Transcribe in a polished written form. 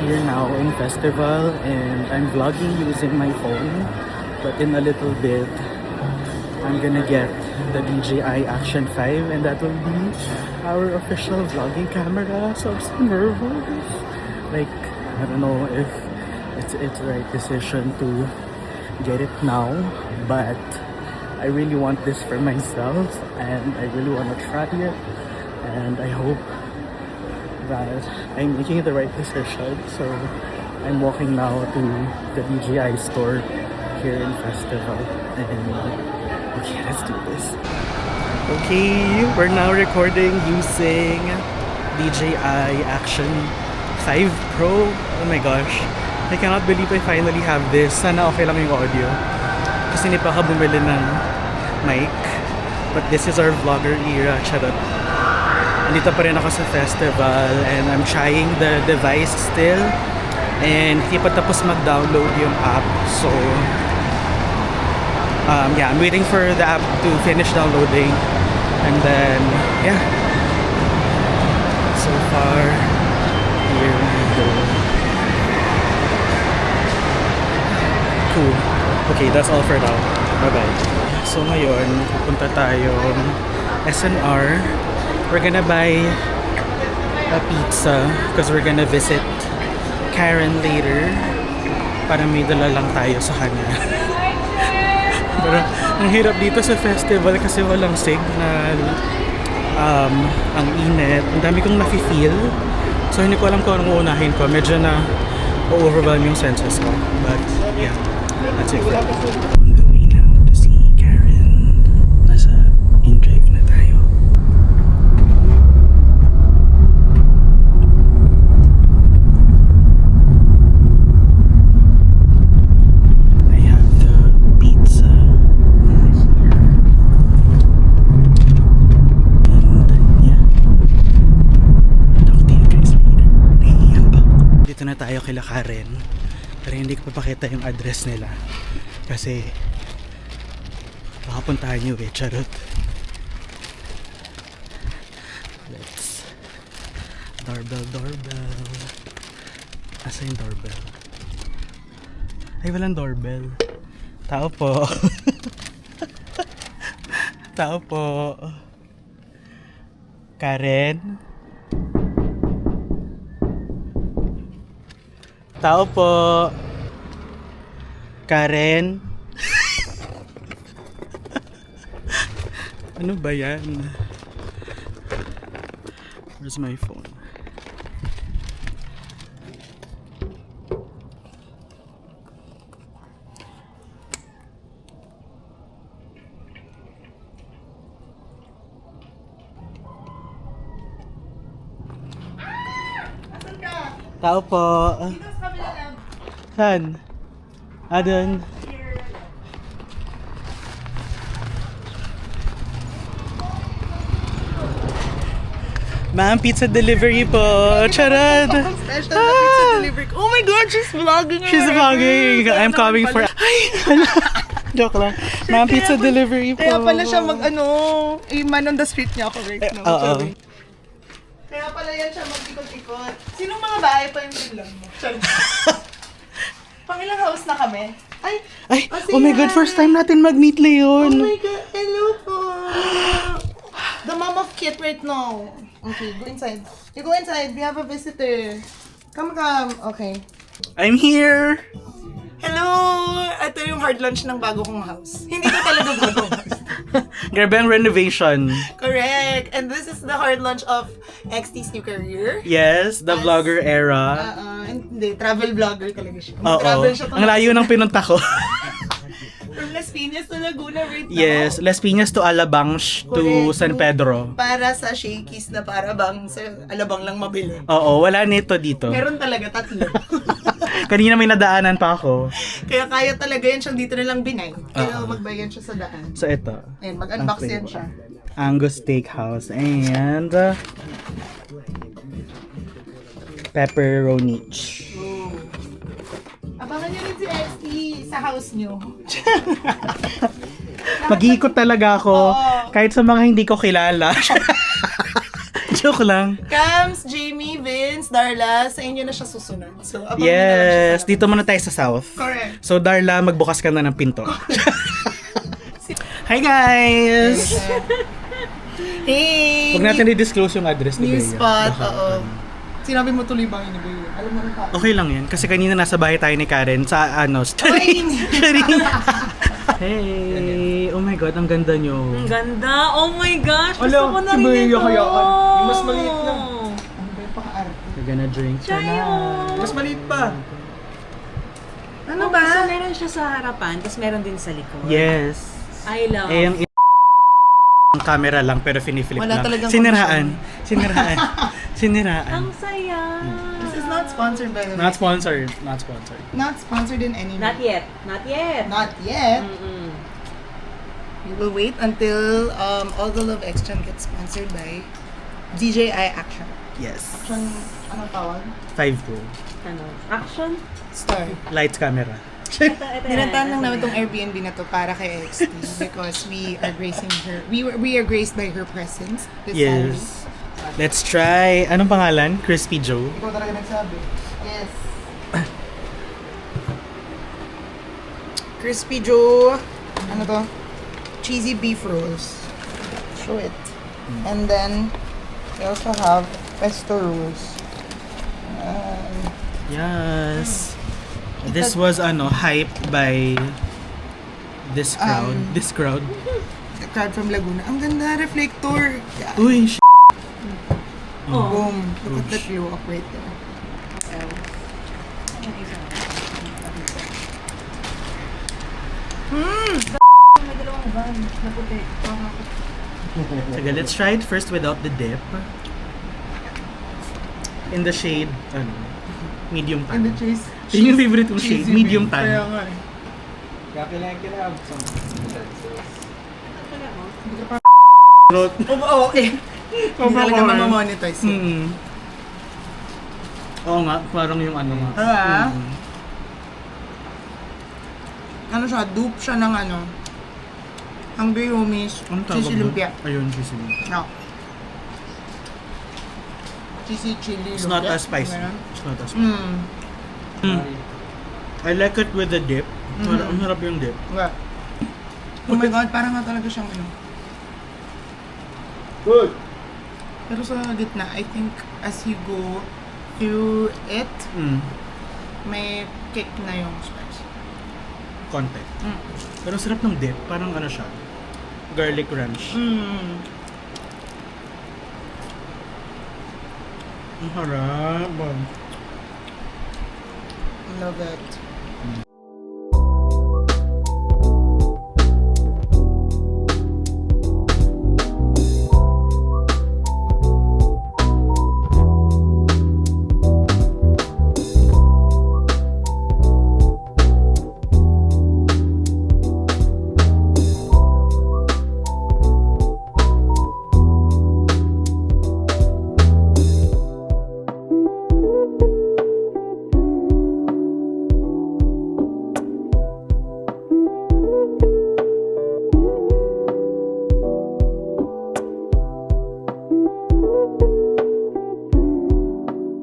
here now in festival and I'm vlogging using my phone, but in a little bit I'm gonna get the DJI Action 5 and that will be our official vlogging camera. So I'm so nervous. Like, I don't know if it's the right decision to get it now, but I really want this for myself and I really want to try it, and I hope that I'm making the right decision. So I'm walking now to the DJI store here in Festival, and okay, let's do this. Okay, we're now recording using DJI Action 5 Pro. Oh my gosh, I cannot believe I finally have this. Sana okay lang yung audio kasi hindi pa ako bumili ng mic, but this is our vlogger era. Charot. Nandito pa rin ako sa festival and I'm trying the device still and hindi pa tapos mag-download yung app. So yeah, I'm waiting for the app to finish downloading, and then yeah, so far here we go. Cool. Okay, that's all for now. Bye bye. So ngayon pupunta tayong SNR. We're gonna buy a pizza because we're gonna visit Karen later para may dala lang tayo sa kanya. Pero ang hirap dito sa festival kasi walang signal, ang init, ang dami kong nafe-feel, so hindi ko alam kung anong uunahin ko. Medyo na overwhelm yung senses ko, but yeah, that's it. On the way now to see Karen. Nasa in-drive na tayo. Na tayo kila Karen, pero hindi ko papakita yung address nila kasi baka puntahan nyo eh. Charot. Let's doorbell. Asa yung doorbell? Ay, walang doorbell. Tao po. Tao po. Karen? Tao po. Karen. Ano ba yan? Where's my phone? Tao po. Saan? Doon. Ma'am, pizza delivery po. Charot! Special pizza delivery. Oh my God, she's vlogging. She's vlogging. I'm coming for... Ay! Joke lang. Ma'am, pizza delivery po. Kaya pala siya man on the street niya ako right now. Oo. Kaya pala yan siya mag-ikot-ikot. Sinong mga bahay pa yung bilang mo? Pangilang house na kami? Ay, oh my God, first time natin mag-meet, Leon. Oh my God, hello po. The mom of Kit right now. Okay, go inside. You go inside, we have a visitor. Come. Okay. I'm here. Hello! Ito yung hard launch ng bago kong house. Hindi ko talaga bagong house. Grabe ang renovation. Correct! And this is the hard launch of XT's new career. Yes, the vlogger era. Hindi, travel vlogger talaga siya. Oo. Travel siya Ang layo ng pinunta ko. From Las Piñas to Laguna right now. Yes, Las Piñas to Alabang to San Pedro. Para sa Shakey's na para bang sa Alabang lang mabili. Oo, wala nito dito. Meron talaga 3. Kanina may nadaanan pa ako. Kaya kaya talaga yan siyang dito na lang binay. Kaya magbayan siya sa daan. So ito. Ayan, mag-unbox yan siya. Angus Steakhouse and pepperoni. Abangan niyo rin si XT sa house niyo. Mag-iikot talaga ako kahit sa mga hindi ko kilala. Joke lang. Cams, Jamie, Vince, Darla, sa inyo na siya susunod. So, abangan nyo na lang siya Yes, sa dito muna tayo sa South. Correct. So Darla, magbukas ka na ng pinto. Hi guys! Hey! Huwag natin i-disclose yung address ni New Bea. spot, Baka, oo. Sinabi mo tuloy bang ini Bea? Alam mo na Okay lang yan. Kasi kanina nasa bahay tayo ni Karen sa Ay! Hey! Oh my God, ang ganda nyo. Ang ganda! Oh my gosh! Gusto Ala, ko na si rin Bea ito! kaya ka. Yung mas maliit lang. Ano ba yung paka-arte? We're gonna drink Chayo! Mas maliit pa. Ano Oh, ba? So meron siya sa harapan, tapos meron din sa likod. Yes. I love. Eh, yung ang camera lang pero finiflip Wala lang. talagang Siniraan. Siniraan. Siniraan. Ang saya! This is not sponsored by the way. Not sponsored. Not sponsored. Not sponsored in any way. Not yet. Not yet. Not yet. Mm-mm. We will wait until All the Love Exchange gets sponsored by DJI Action. Yes. Action, anong tawag? 5 Pro. Ano? Action? Star. Lights camera. Ito Nilantahan lang namin tong Airbnb na to para kay XT because we are gracing her. We are graced by her presence this Saturday. Yes. Let's try. Anong pangalan? Crispy Joe. Ikaw talaga nagsabi. Yes. Crispy Joe. Ano to? Cheesy beef rolls. Show it. And then, we also have pesto rolls. Yes. This was hyped by this crowd. This crowd. The crowd from Laguna. Ang ganda, reflector. Yeah. Uy, Oh. Boom. Look at that glow up right there. May dalawang van na puti. Sige, let's try it first without the dip. In the shade, medium tan. And the cheese. Yun yung favorite kong shade, cheesy medium beef. tan. Kaya nga eh. Oo, eh. Hindi talaga mamamonetize eh. Mm. Oo nga, parang yung ano nga. Diba? Mm. Ano siya, dupe siya ng ano. Hungry Homies. Ano tawag Cheesy doon? lumpia. Ayun, cheesy lumpia. No. Cheesy chili It's lumpia. not as spicy. Meron? It's not as spicy. Mm. I like it with the dip. Mhm. Ang harap yung dip. Diba? Oh my God, parang nga talaga siyang ano. Good! Pero sa gitna, I think as you go through it, Mm. may kick na yung spice. Konti. Mm. Pero ang sarap ng dip. Parang ano siya. Garlic ranch. Mm. Ang harap. Love it.